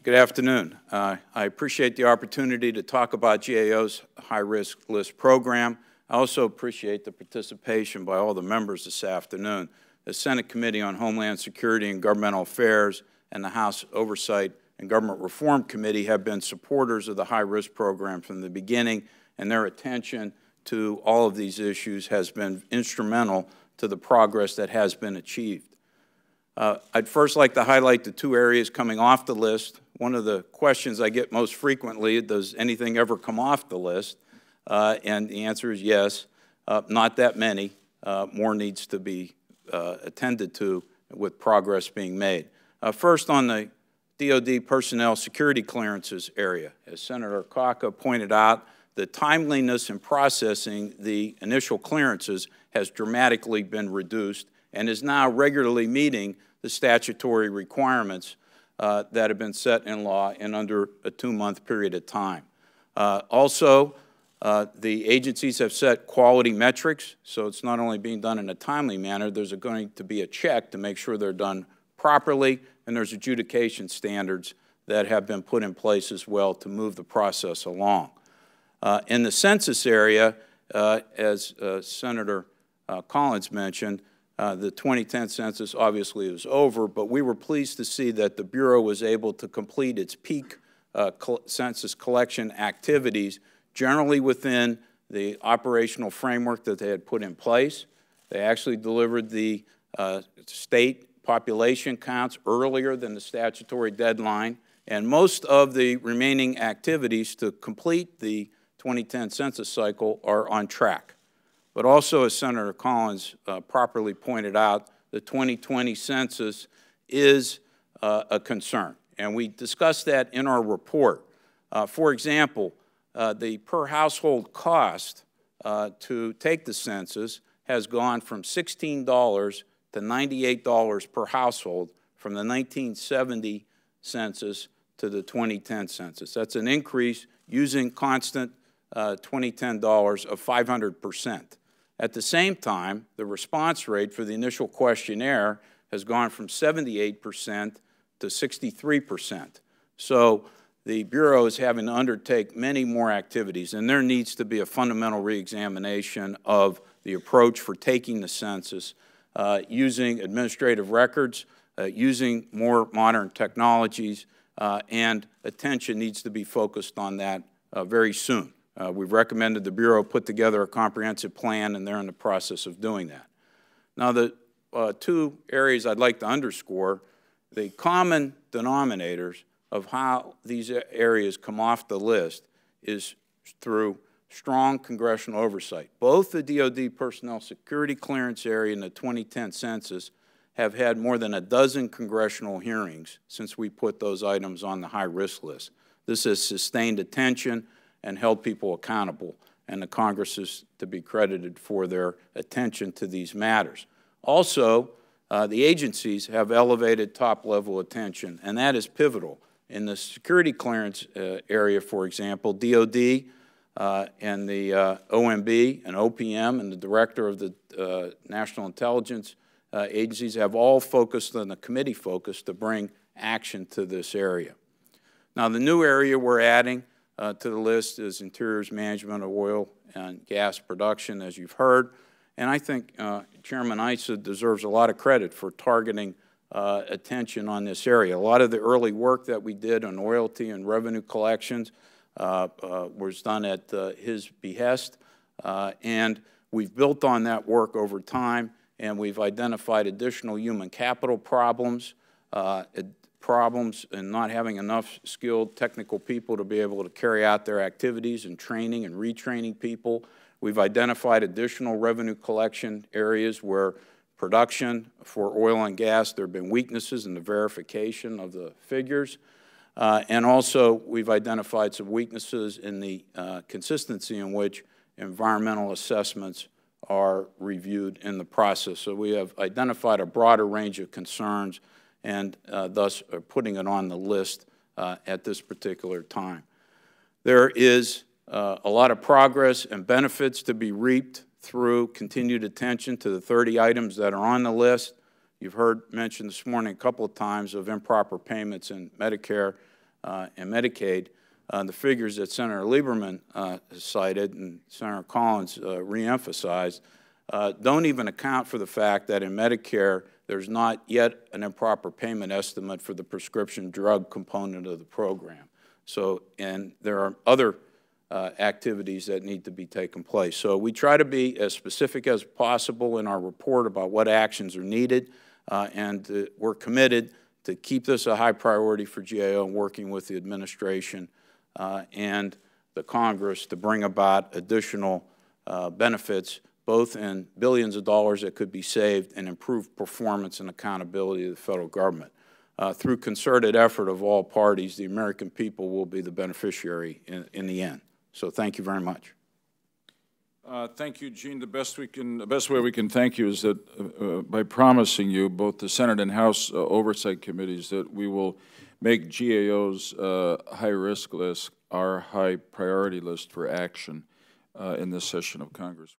Good afternoon. I appreciate the opportunity to talk about GAO's High Risk List program. I also appreciate the participation by all the members this afternoon. The Senate Committee on Homeland Security and Governmental Affairs and the House Oversight and Government Reform Committee have been supporters of the High Risk program from the beginning, and their attention to all of these issues has been instrumental to the progress that has been achieved. I'd first like to highlight the two areas coming off the list. One of the questions I get most frequently, does anything ever come off the list? And the answer is yes, not that many. More needs to be attended to with progress being made. First, on the DoD personnel security clearances area. As Senator Kaka pointed out, the timeliness in processing the initial clearances has dramatically been reduced and is now regularly meeting the statutory requirements that have been set in law in under a 2-month period of time. Also, the agencies have set quality metrics, so it's not only being done in a timely manner, there's going to be a check to make sure they're done properly, and there's adjudication standards that have been put in place as well to move the process along. In the census area, as Senator Collins mentioned, the 2010 census obviously is over, but we were pleased to see that the Bureau was able to complete its peak census collection activities generally within the operational framework that they had put in place. They actually delivered the state population counts earlier than the statutory deadline, and most of the remaining activities to complete the 2010 census cycle are on track. But also, as Senator Collins properly pointed out, the 2020 census is a concern, and we discussed that in our report. For example, the per household cost to take the census has gone from $16 to $98 per household from the 1970 census to the 2010 census. That's an increase using constant 2010 dollars of 500%. At the same time, the response rate for the initial questionnaire has gone from 78% to 63%. So the Bureau is having to undertake many more activities, and there needs to be a fundamental reexamination of the approach for taking the census, using administrative records, using more modern technologies, and attention needs to be focused on that very soon. We've recommended the Bureau put together a comprehensive plan, and they're in the process of doing that. Now, the two areas I'd like to underscore, the common denominators of how these areas come off the list is through strong congressional oversight. Both the DoD personnel security clearance area and the 2010 census have had more than a dozen congressional hearings since we put those items on the high-risk list. This has sustained attention and held people accountable, and the Congress is to be credited for their attention to these matters. Also, the agencies have elevated top-level attention, and that is pivotal. In the security clearance area, for example, DoD and the OMB and OPM and the director of the National Intelligence agencies have all focused on the committee focus to bring action to this area. Now, the new area we're adding to the list is Interior's management of oil and gas production, as you've heard. And I think Chairman Issa deserves a lot of credit for targeting attention on this area. A lot of the early work that we did on royalty and revenue collections was done at his behest, and we've built on that work over time, and we've identified additional human capital problems, in not having enough skilled technical people to be able to carry out their activities and training and retraining people. We've identified additional revenue collection areas where production for oil and gas, there have been weaknesses in the verification of the figures. And also, we've identified some weaknesses in the consistency in which environmental assessments are reviewed in the process. So we have identified a broader range of concerns and thus are putting it on the list at this particular time. There is a lot of progress and benefits to be reaped through continued attention to the 30 items that are on the list. You've heard mentioned this morning a couple of times of improper payments in Medicare and Medicaid, the figures that Senator Lieberman cited and Senator Collins reemphasized don't even account for the fact that in Medicare there's not yet an improper payment estimate for the prescription drug component of the program. So, and there are other activities that need to be taken place. So we try to be as specific as possible in our report about what actions are needed, and we're committed to keep this a high priority for GAO and working with the administration and the Congress to bring about additional benefits, both in billions of dollars that could be saved and improved performance and accountability of the federal government. Through concerted effort of all parties, the American people will be the beneficiary in the end. So thank you very much. Thank you, Gene. The best way we can thank you is that by promising you, both the Senate and House oversight committees, that we will make GAO's high-risk list our high priority list for action in this session of Congress.